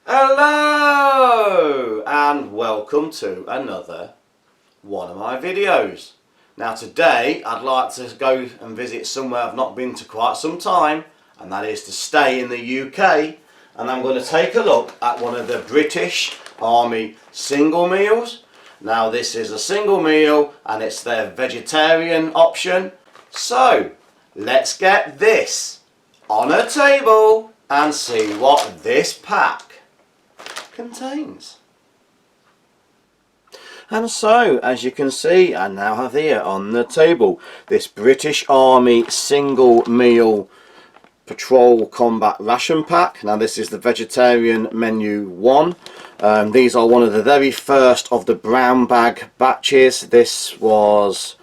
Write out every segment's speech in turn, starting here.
Hello and welcome to another one of my videos. Now today I'd like to go and visit somewhere I've not been to quite some time, and that is to stay in the UK, and I'm going to take a look at one of the British Army single meals. Now this is a single meal and it's their vegetarian option, so let's get this on a table and see what this pack contains. And so, as you can see, I now have here on the table this British Army single meal patrol combat ration pack. Now this is the vegetarian menu 1. These are one of the very first of the brown bag batches. This was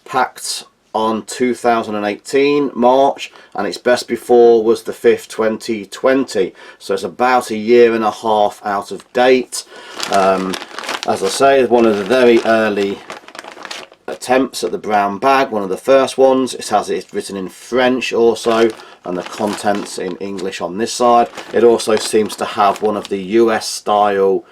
packed on 2018 March, and its best before was the 5th 2020, so it's about a year and a half out of date. As I say, one of the very early attempts at the brown bag, one of the first ones. It has it written in French also, and the contents in English on this side. It also seems to have one of the US style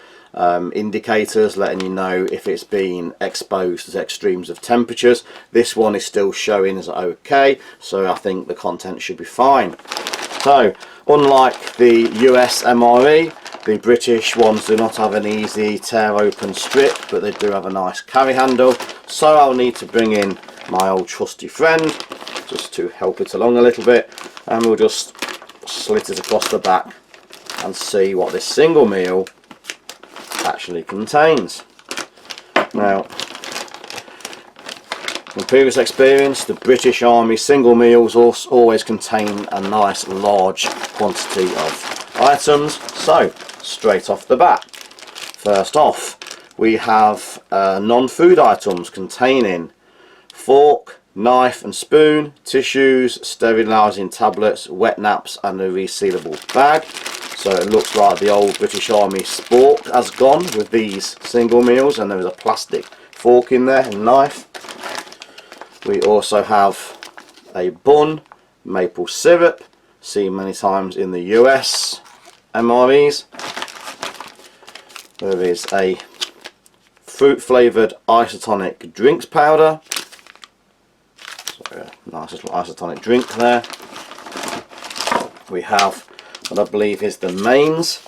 indicators letting you know if it's been exposed to extremes of temperatures. This one is still showing as okay, so I think the content should be fine. So unlike the US MRE, the British ones do not have an easy tear open strip, but they do have a nice carry handle, so I'll need to bring in my old trusty friend just to help it along a little bit, and we'll just slit it across the back and see what this single meal actually contains. Now, from previous experience, the British Army single meals always contain a nice large quantity of items. So straight off the bat, first off we have non-food items containing fork, knife and spoon, tissues, sterilising tablets, wet naps and a resealable bag. So it looks like the old British Army spork has gone with these single meals, and there is a plastic fork in there and knife. We also have a bun, maple syrup, seen many times in the US MREs. There is a fruit flavoured isotonic drinks powder. So a nice little isotonic drink there. We have what I believe is the mains.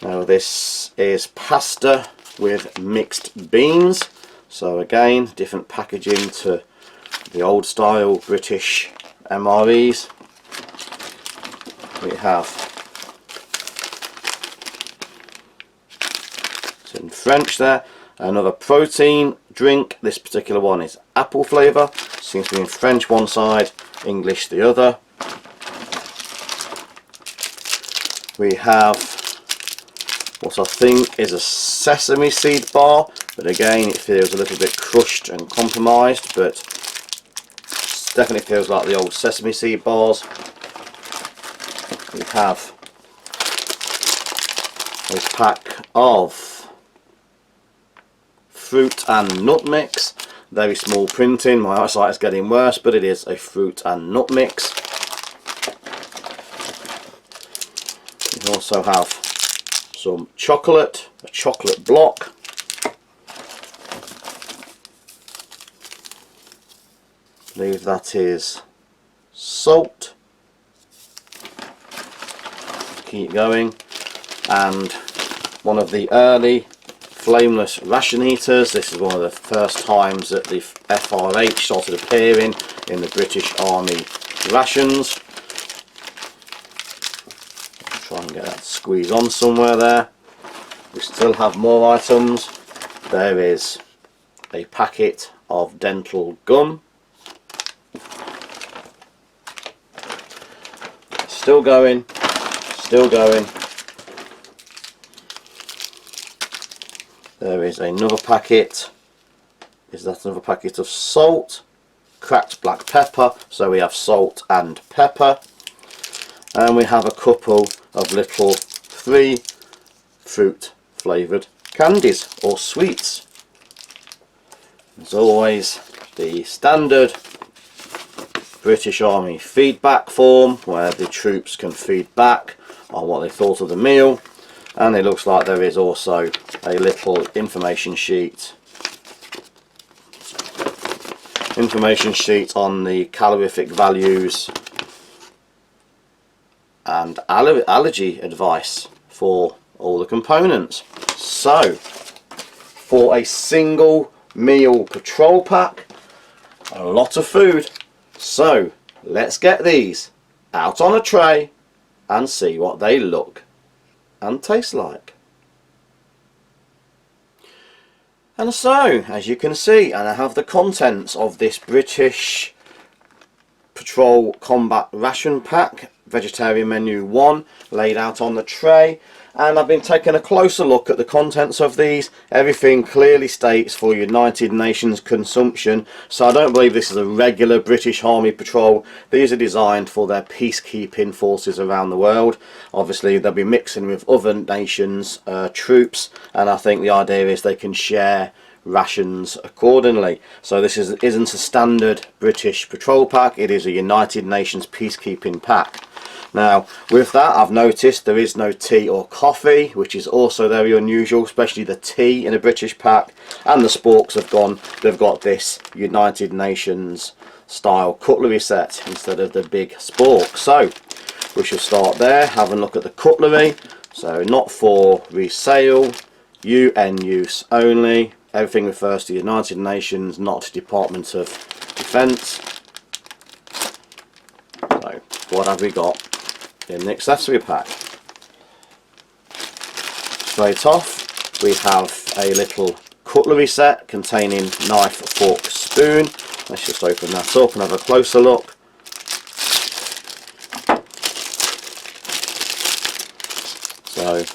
Now this is pasta with mixed beans, so again different packaging to the old style British MREs. We have, it's in French there, another protein drink. This particular one is apple flavour, seems to be in French one side, English the other. We have what I think is a sesame seed bar, but again it feels a little bit crushed and compromised, but definitely feels like the old sesame seed bars. We have this pack of fruit and nut mix. Very small printing, my eyesight is getting worse, but it is a fruit and nut mix. We also have some chocolate, a chocolate block, I believe that is salt, keep going, and one of the early flameless ration heaters. This is one of the first times that the FRH started appearing in the British Army rations. Try and get that squeeze on somewhere there. We still have more items. There is a packet of dental gum. Still going, still going. There is another packet. Is that another packet of salt? Cracked black pepper. So we have salt and pepper. And we have a couple of little 3 fruit flavoured candies or sweets. As always, the standard British Army feedback form where the troops can feed back on what they thought of the meal. And it looks like there is also a little information sheet on the calorific values and allergy advice for all the components. So for a single meal patrol pack, a lot of food. So let's get these out on a tray and see what they look and taste like. And so, as you can see, and I have the contents of this British Patrol Combat Ration Pack, Vegetarian Menu 1, laid out on the tray. And I've been taking a closer look at the contents of these. Everything clearly states for United Nations consumption, so I don't believe this is a regular British Army patrol. These are designed for their peacekeeping forces around the world. Obviously they'll be mixing with other nations' troops, and I think the idea is they can share rations accordingly. So this isn't a standard British patrol pack, it is a United Nations peacekeeping pack. Now with that, I've noticed there is no tea or coffee, which is also very unusual, especially the tea in a British pack. And the sporks they've got this United Nations style cutlery set instead of the big spork. So we shall start there, have a look at the cutlery. So not for resale, UN use only. Everything refers to the United Nations, not Department of Defence. So what have we got in the accessory pack? Straight off we have a little cutlery set containing knife, fork, spoon. Let's just open that up and have a closer look. So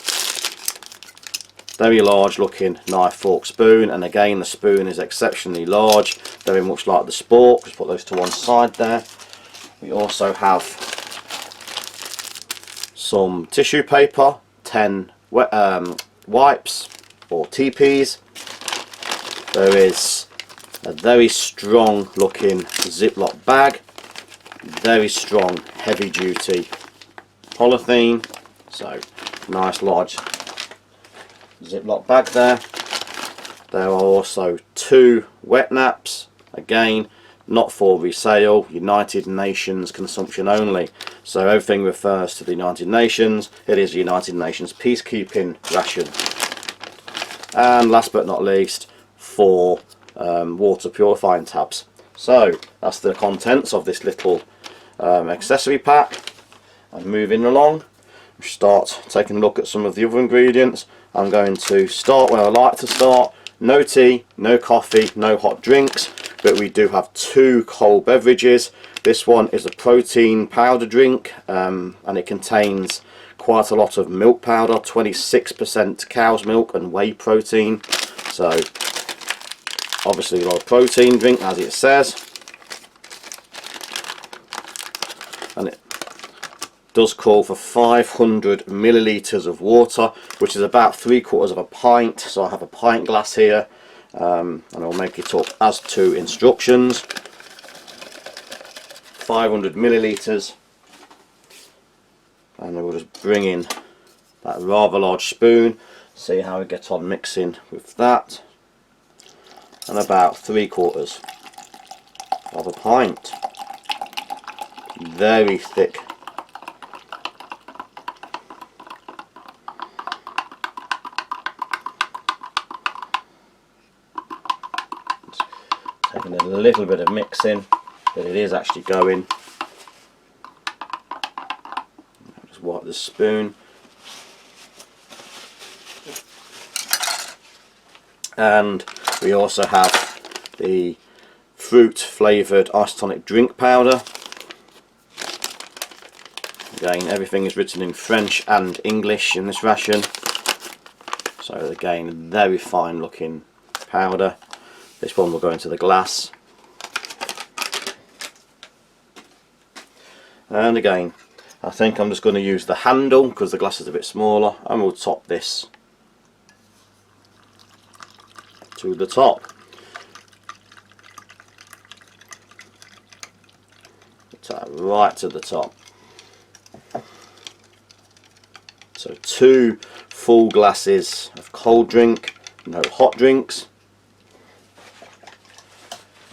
very large looking knife, fork, spoon, and again the spoon is exceptionally large, very much like the spork. Just put those to one side there. We also have some tissue paper, 10 wipes or TPs. There is a very strong looking Ziploc bag, very strong heavy duty polythene, so nice large Ziploc bag there. There are also 2 wet naps, again not for resale, United Nations consumption only. So everything refers to the United Nations, it is United Nations peacekeeping ration. And last but not least, 4 water purifying tabs. So that's the contents of this little accessory pack. And moving along, we start taking a look at some of the other ingredients. I'm going to start where I like to start. No tea, no coffee, no hot drinks, but we do have 2 cold beverages. This one is a protein powder drink, and it contains quite a lot of milk powder, 26% cow's milk and whey protein. So obviously a lot of protein drink, as it says, and it does call for 500 millilitres of water, which is about 3/4 of a pint. So I have a pint glass here, and I'll make it up as to instructions. 500 millilitres, and I will just bring in that rather large spoon, see how we get on mixing with that, and about 3/4 of a pint. Very thick. Taking a little bit of mixing, but it is actually going. Just wipe the spoon. And we also have the fruit flavoured isotonic drink powder. Again, everything is written in French and English in this ration. So again, very fine looking powder. This one will go into the glass. And again, I think I'm just going to use the handle because the glass is a bit smaller, and we'll top this to the top. Tap right to the top. So 2 full glasses of cold drink, no hot drinks.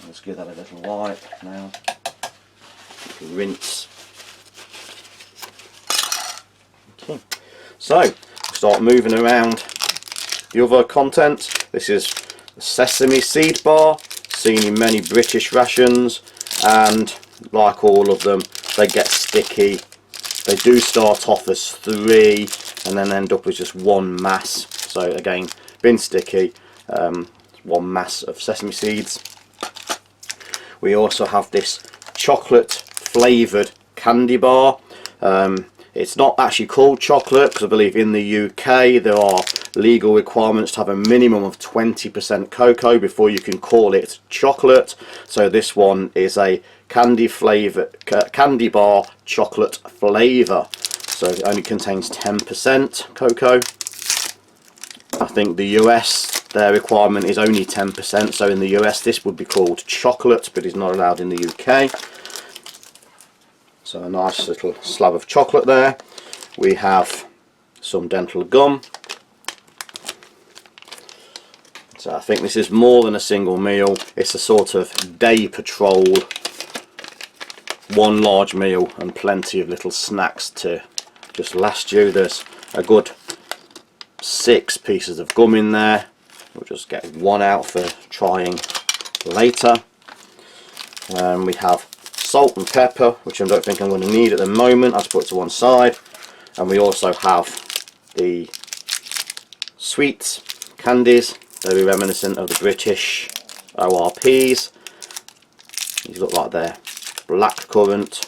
Let's give that a little wipe now. Little rinse. Okay. So start moving around the other content. This is a sesame seed bar, seen in many British rations, and like all of them, they get sticky. They do start off as 3 and then end up with just 1 mass. So again, bin sticky, 1 mass of sesame seeds. We also have this chocolate flavoured candy bar. It's not actually called chocolate because I believe in the UK there are legal requirements to have a minimum of 20% cocoa before you can call it chocolate. So this one is a candy bar chocolate flavour. So it only contains 10% cocoa. I think the US, their requirement is only 10%. So in the US this would be called chocolate, but is not allowed in the UK. So a nice little slab of chocolate there. We have some dental gum. So I think this is more than a single meal. It's a sort of day patrol. 1 large meal and plenty of little snacks to just last you. There's a good 6 pieces of gum in there. We'll just get 1 out for trying later. We have salt and pepper, which I don't think I'm going to need at the moment. I'll just put it to one side. And we also have the sweets, candies, very reminiscent of the British ORPs. These look like they're black currant.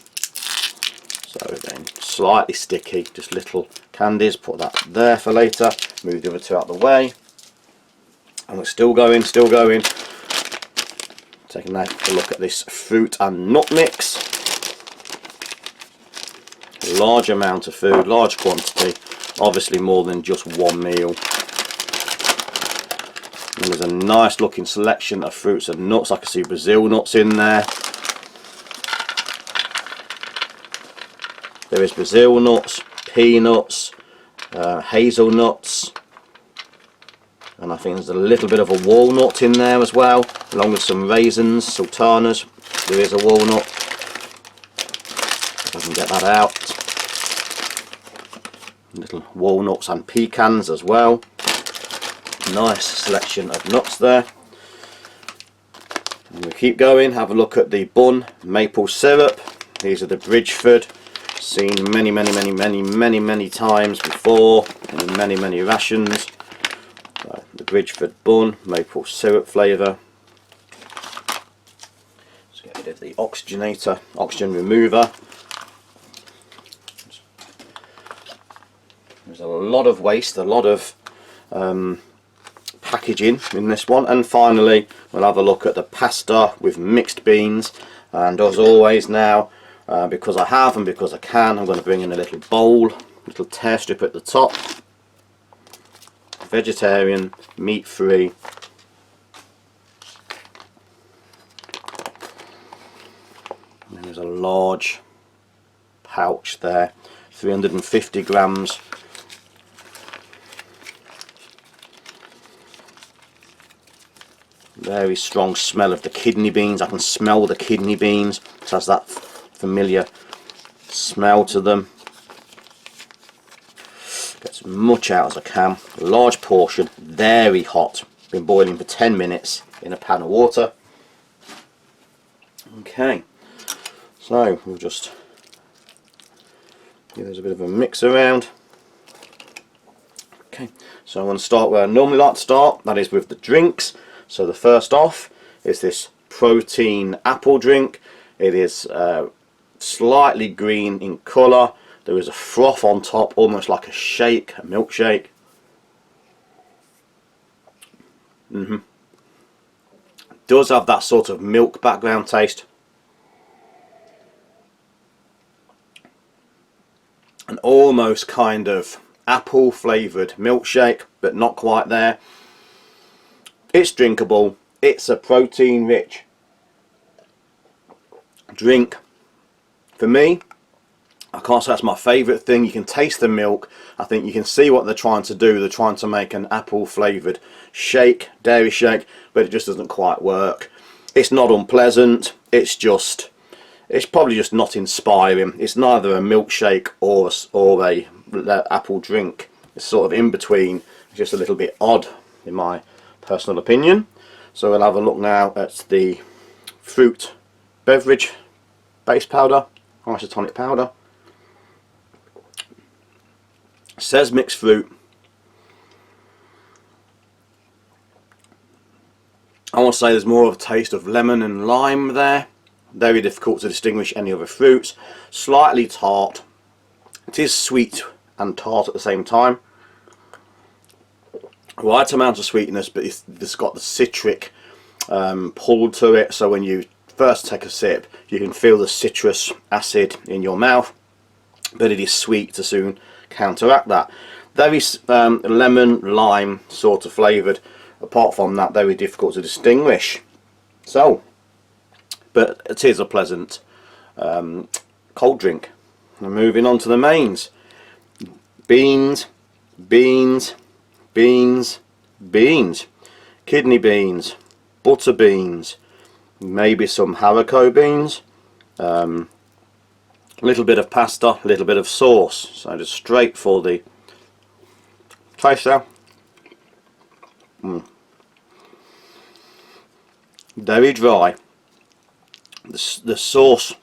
So again, slightly sticky, just little candies. Put that there for later. Move the other 2 out of the way. And we're still going, still going. Taking a look at this fruit and nut mix. Large amount of food, large quantity, obviously more than just 1 meal. And there's a nice looking selection of fruits and nuts. I can see Brazil nuts in there. There is Brazil nuts, peanuts, hazelnuts. And I think there's a little bit of a walnut in there as well, along with some raisins, sultanas. There is a walnut. If I can get that out. Little walnuts and pecans as well. Nice selection of nuts there. And we keep going, have a look at the bun maple syrup. These are the Bridgeford, seen many times before in many rations. The Bridgeford bun, maple syrup flavour. Let's get rid of the oxygen remover. There's a lot of waste, a lot of packaging in this one. And finally we'll have a look at the pasta with mixed beans. And as always now, because I have and because I can, I'm going to bring in a little bowl, little tear strip at the top. Vegetarian, meat free. And there's a large pouch there, 350 grams. Very strong smell of the kidney beans. I can smell the kidney beans. It has that familiar smell to them. Get as much out as I can. A large portion, very hot. Been boiling for 10 minutes in a pan of water. Okay, so we'll just give this a bit of a mix around. Okay, so I'm going to start where I normally like to start, that is with the drinks. So the first off is this protein apple drink. It is slightly green in colour. There is a froth on top, almost like a shake, a milkshake. Does have that sort of milk background taste. An almost kind of apple flavoured milkshake, but not quite there. It's drinkable. It's a protein rich drink. For me, I can't say that's my favourite thing. You can taste the milk. I think you can see what they're trying to do. They're trying to make an apple flavoured shake, dairy shake, but it just doesn't quite work. It's not unpleasant. It's probably just not inspiring. It's neither a milkshake or a apple drink. It's sort of in between. It's just a little bit odd in my personal opinion. So we'll have a look now at the fruit beverage base powder, isotonic powder. It says mixed fruit. I want to say there's more of a taste of lemon and lime there. Very difficult to distinguish any other fruits. Slightly tart. It is sweet and tart at the same time. Right amount of sweetness, but it's got the citric pull to it. So when you first take a sip, you can feel the citrus acid in your mouth, but it is sweet to soon counteract that. Very lemon, lime sort of flavoured. Apart from that, very difficult to distinguish. So, but it is a pleasant cold drink. And moving on to the mains. Beans, beans, beans, beans. Kidney beans, butter beans, maybe some haricot beans. A little bit of pasta, a little bit of sauce. So just straight for the taster. Very dry. The sauce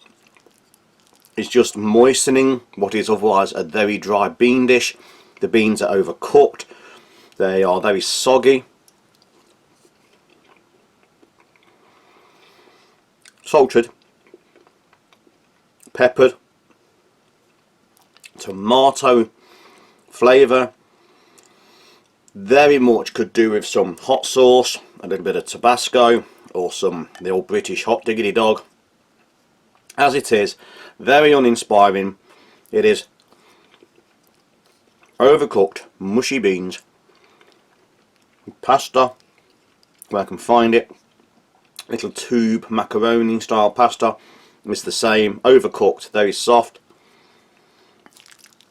is just moistening what is otherwise a very dry bean dish. The beans are overcooked. They are very soggy. Salted, peppered, tomato flavour. Very much could do with some hot sauce, a little bit of Tabasco, or the old British hot diggity dog. As it is, very uninspiring. It is overcooked, mushy beans, pasta, where I can find it, little tube macaroni style pasta. It's the same, overcooked, very soft,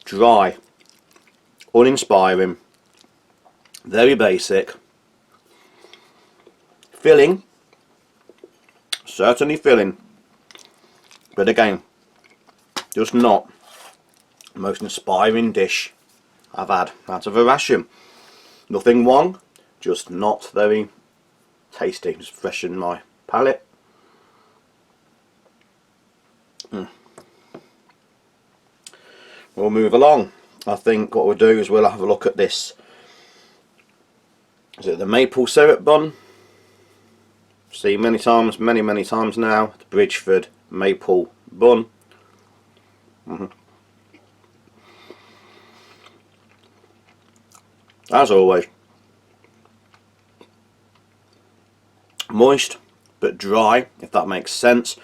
dry, uninspiring, very basic, filling, certainly filling, but again, just not the most inspiring dish I've had out of a ration. Nothing wrong, just not very tasty. Just freshen my palate. We'll move along. I think what we'll do is we'll have a look at this. Is it the maple syrup bun? See many times now, the Bridgeford maple bun. As always, moist but dry, if that makes sense.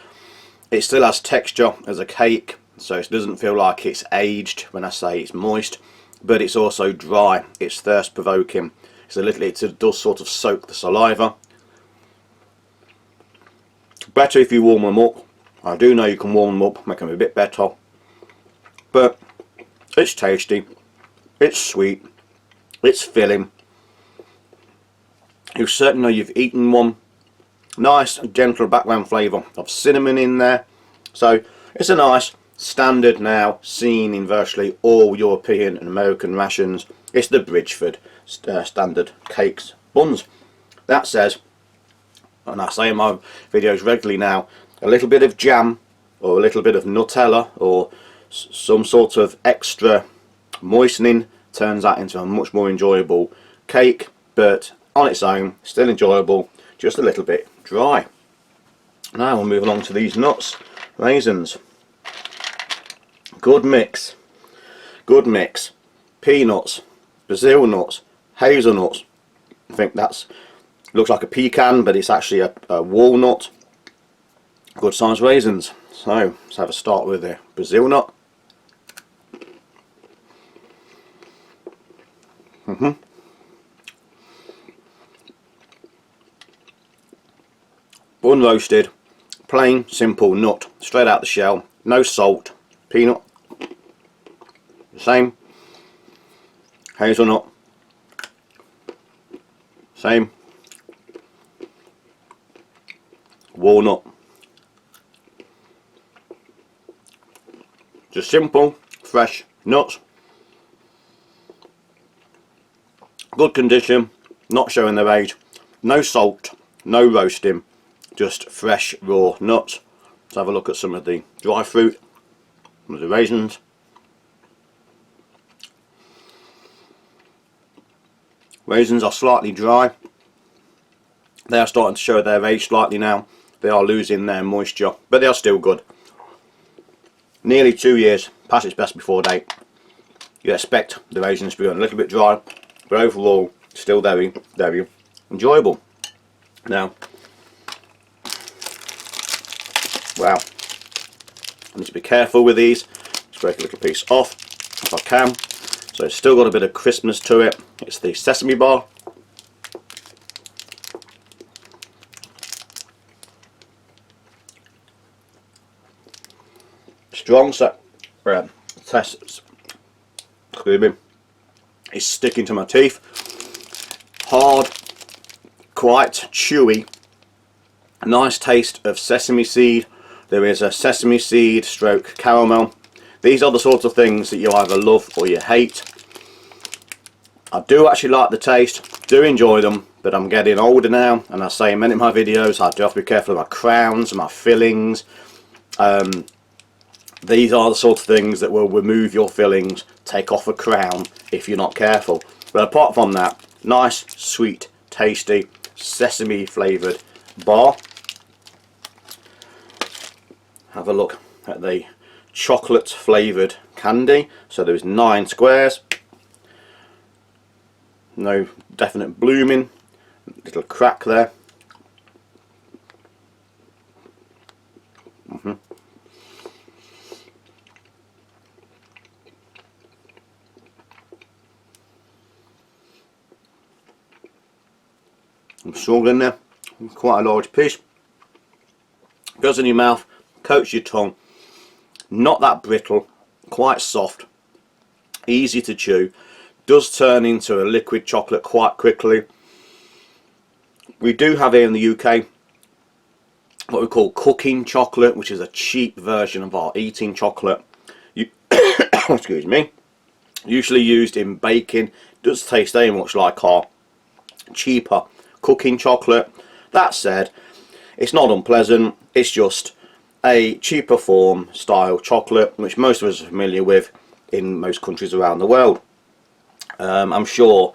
It still has texture as a cake, so it doesn't feel like it's aged when I say it's moist, but it's also dry. It's thirst provoking. It does sort of soak the saliva. Better if you warm them up. I do know you can warm them up, make them a bit better, but it's tasty, it's sweet, it's filling. You certainly know you've eaten one. Nice gentle background flavour of cinnamon in there, so it's a nice standard now seen in virtually all European and American rations. It's the Bridgeford standard cakes buns. That says, and I say in my videos regularly now, a little bit of jam or a little bit of Nutella or some sort of extra moistening turns that into a much more enjoyable cake, but on its own still enjoyable, just a little bit dry. Now we'll move along to these nuts, raisins. Good mix, good mix. Peanuts, Brazil nuts, hazelnuts. I think that's looks like a pecan, but it's actually a walnut. Good sized raisins. So let's have a start with the Brazil nut. Unroasted, plain, simple nut, straight out the shell, no salt, peanut. same. Hazelnut, same. Walnut. Just simple, fresh nuts. Good condition, not showing their age. No salt, no roasting, just fresh raw nuts. Let's have a look at some of the dry fruit, some of the raisins. Raisins are slightly dry. They are starting to show their age slightly now. They are losing their moisture, but they are still good. Nearly 2 years, past its best before date. You expect the raisins to be a little bit dry, but overall still very, very enjoyable. Now, wow, I need to be careful with these. Let's break a little piece off if I can. So it's still got a bit of crispness to it. It's the sesame bar. Strong test, excuse me, it's sticking to my teeth. Hard, quite chewy, nice taste of sesame seed. There is a sesame seed stroke caramel. These are the sorts of things that you either love or you hate. I do actually like the taste, do enjoy them, but I'm getting older now, and I say in many of my videos I do have to be careful of my crowns, my fillings. These are the sort of things that will remove your fillings, take off a crown if you're not careful. But apart from that, nice, sweet, tasty, sesame flavoured bar. Have a look at the chocolate flavoured candy. So there's 9 squares. No definite blooming. Little crack there. Strong in there, quite a large piece. Goes in your mouth, coats your tongue. Not that brittle, quite soft, easy to chew. Does turn into a liquid chocolate quite quickly. We do have here in the UK what we call cooking chocolate, which is a cheap version of our eating chocolate. Excuse me. Usually used in baking. Does taste very much like our cheaper cooking chocolate. That said, it's not unpleasant. It's just a cheaper form style chocolate, which most of us are familiar with in most countries around the world. I'm sure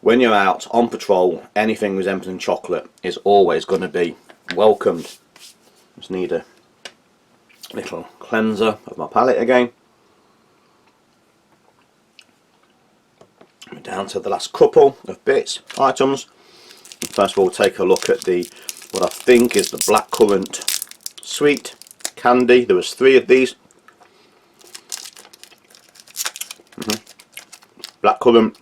when you're out on patrol, anything resembling chocolate is always going to be welcomed. Just need a little cleanser of my palate again. We're down to the last couple of items. First of all, take a look at the what I think is the blackcurrant sweet candy. There was 3 of these. Blackcurrant,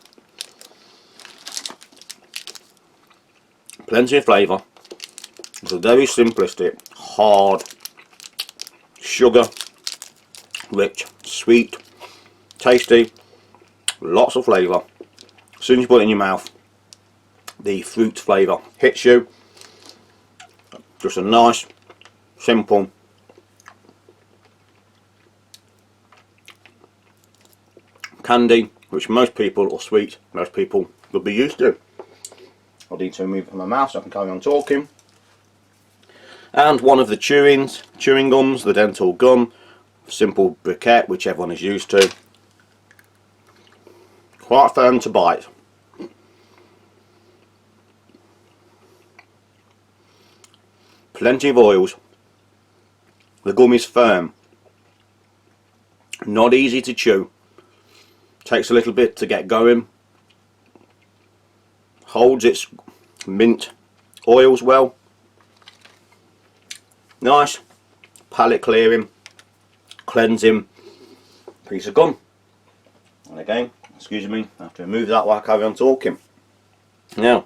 plenty of flavour. It's a very simplistic, hard, sugar, rich, sweet, tasty, lots of flavour. As soon as you put it in your mouth, the fruit flavour hits you. Just a nice, simple, candy which most people, or sweet, most people would be used to. I'll need to remove it from my mouth so I can carry on talking. And one of the chewing gums, the dental gum, simple briquette, which everyone is used to. Quite firm to bite. Plenty of oils. The gum is firm. Not easy to chew. Takes a little bit to get going. Holds its mint oils well. Nice, palate clearing, cleansing piece of gum. And again, excuse me, I have to remove that while I carry on talking. Now,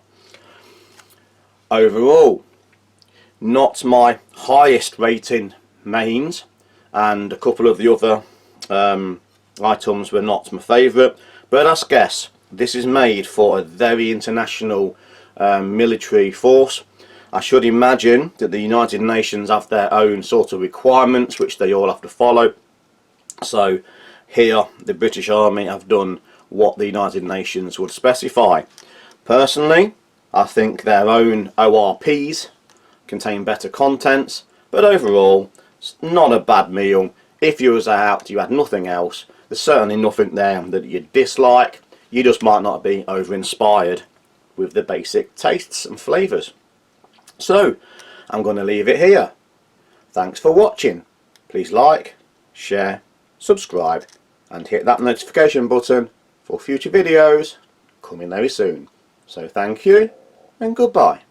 overall, not my highest rating mains, and a couple of the other items were not my favourite, but let's guess, this is made for a very international military force. I should imagine that the United Nations have their own sort of requirements which they all have to follow. So here the British Army have done what the United Nations would specify. Personally, I think their own ORPs contain better contents, but overall it's not a bad meal. If you was out, you had nothing else, there's certainly nothing there that you dislike. You just might not be over inspired with the basic tastes and flavours. So I'm going to leave it here. Thanks for watching. Please like, share, subscribe and hit that notification button for future videos coming very soon. So thank you and goodbye.